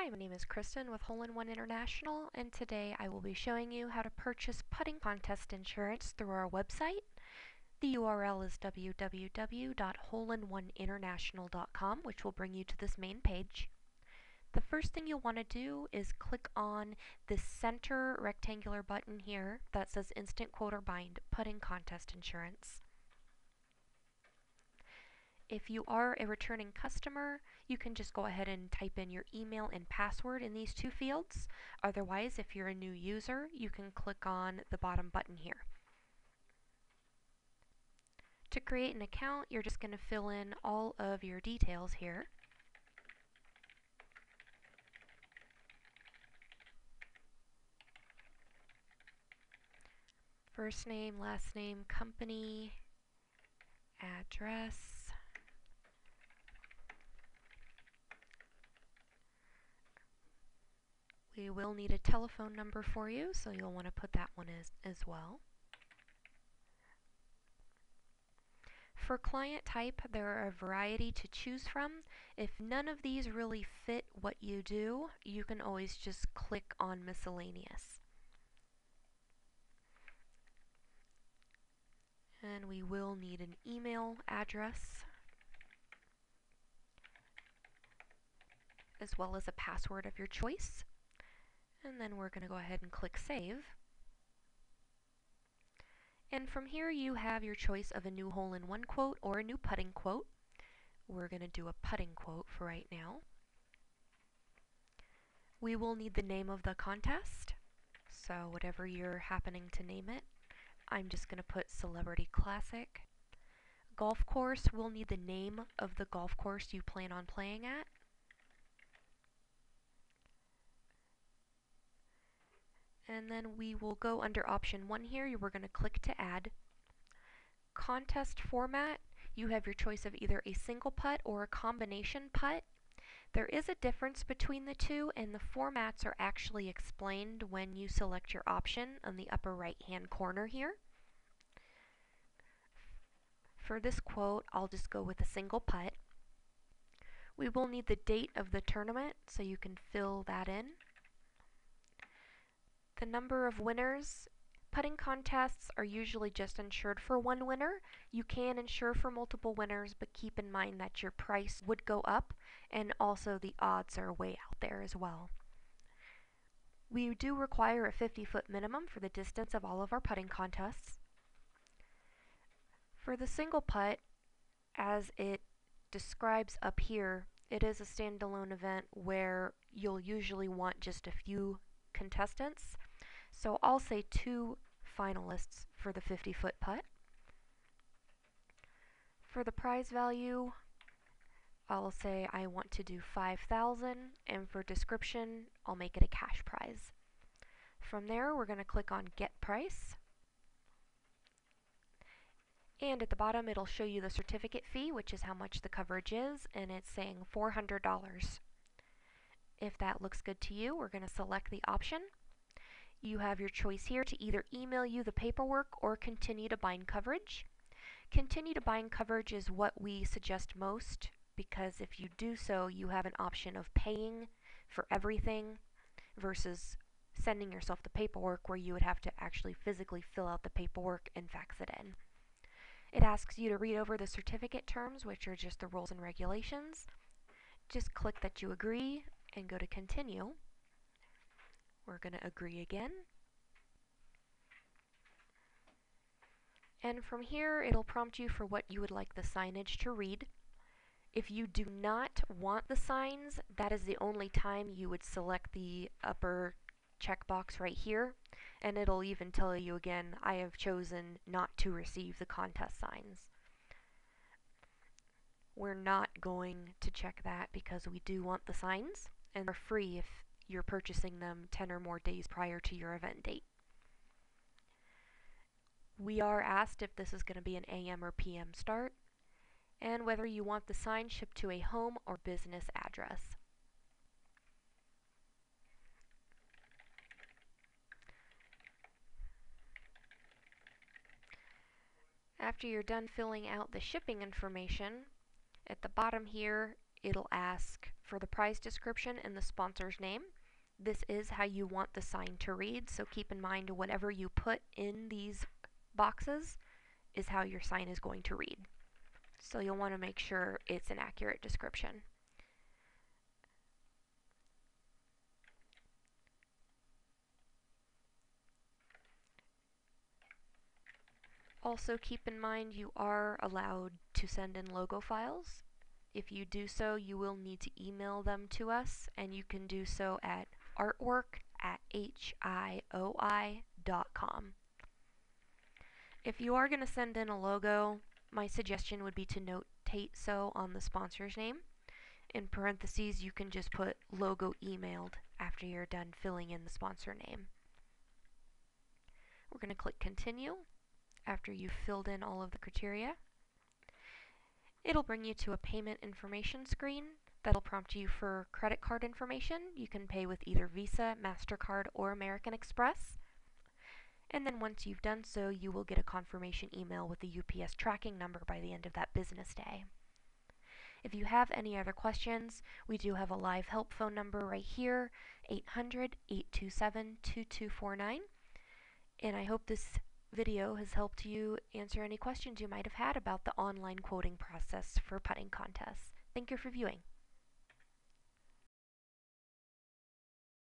Hi, my name is Kristen with Hole in One International, and today I will be showing you how to purchase putting contest insurance through our website. The URL is www.holeinoneInternational.com, which will bring you to this main page. The first thing you'll want to do is click on the center rectangular button here that says Instant Quote or Bind Putting Contest Insurance. If you are a returning customer, you can just go ahead and type in your email and password in these two fields. Otherwise, if you're a new user, you can click on the bottom button here. To create an account, you're just going to fill in all of your details here. First name, last name, company, address. We will need a telephone number for you, so you'll want to put that one as well. For client type, there are a variety to choose from. If none of these really fit what you do, you can always just click on miscellaneous. And we will need an email address, as well as a password of your choice. And then we're going to go ahead and click Save. And from here you have your choice of a new hole-in-one quote or a new putting quote. We're going to do a putting quote for right now. We will need the name of the contest, so whatever you're happening to name it. I'm just going to put Celebrity Classic. Golf course, we'll need the name of the golf course you plan on playing at. And then we will go under option 1 here. We're going to click to add. Contest format, you have your choice of either a single putt or a combination putt. There is a difference between the two, and the formats are actually explained when you select your option on the upper right hand corner here. For this quote, I'll just go with a single putt. We will need the date of the tournament, so you can fill that in. The number of winners. Putting contests are usually just insured for one winner. You can insure for multiple winners, but keep in mind that your price would go up, and also the odds are way out there as well. We do require a 50-foot minimum for the distance of all of our putting contests. For the single putt, as it describes up here, it is a standalone event where you'll usually want just a few contestants. So I'll say 2 finalists for the 50-foot putt. For the prize value, I'll say I want to do $5,000, and for description, I'll make it a cash prize. From there, we're going to click on Get Price. And at the bottom, it'll show you the certificate fee, which is how much the coverage is, and it's saying $400. If that looks good to you, we're going to select the option. You have your choice here to either email you the paperwork or continue to bind coverage. Continue to bind coverage is what we suggest most, because if you do so, you have an option of paying for everything versus sending yourself the paperwork where you would have to actually physically fill out the paperwork and fax it in. It asks you to read over the certificate terms, which are just the rules and regulations. Just click that you agree and go to continue. We're going to agree again. And from here, it'll prompt you for what you would like the signage to read. If you do not want the signs, that is the only time you would select the upper checkbox right here, and it'll even tell you again, I have chosen not to receive the contest signs. We're not going to check that because we do want the signs, and they're free if you're purchasing them 10 or more days prior to your event date. We are asked if this is going to be an AM or PM start, and whether you want the sign shipped to a home or business address. After you're done filling out the shipping information, at the bottom here, it'll ask for the prize description and the sponsor's name. This is how you want the sign to read, so keep in mind whatever you put in these boxes is how your sign is going to read. So you'll want to make sure it's an accurate description. Also keep in mind you are allowed to send in logo files. If you do so, you will need to email them to us, and you can do so at artwork@hioi.com. If you are going to send in a logo, my suggestion would be to notate so on the sponsor's name. In parentheses, you can just put logo emailed after you're done filling in the sponsor name. We're going to click continue after you've filled in all of the criteria. It'll bring you to a payment information screen that'll prompt you for credit card information. You can pay with either Visa, MasterCard, or American Express. And then once you've done so, you will get a confirmation email with the UPS tracking number by the end of that business day. If you have any other questions, we do have a live help phone number right here, 800-827-2249. And I hope this video has helped you answer any questions you might have had about the online quoting process for putting contests. Thank you for viewing.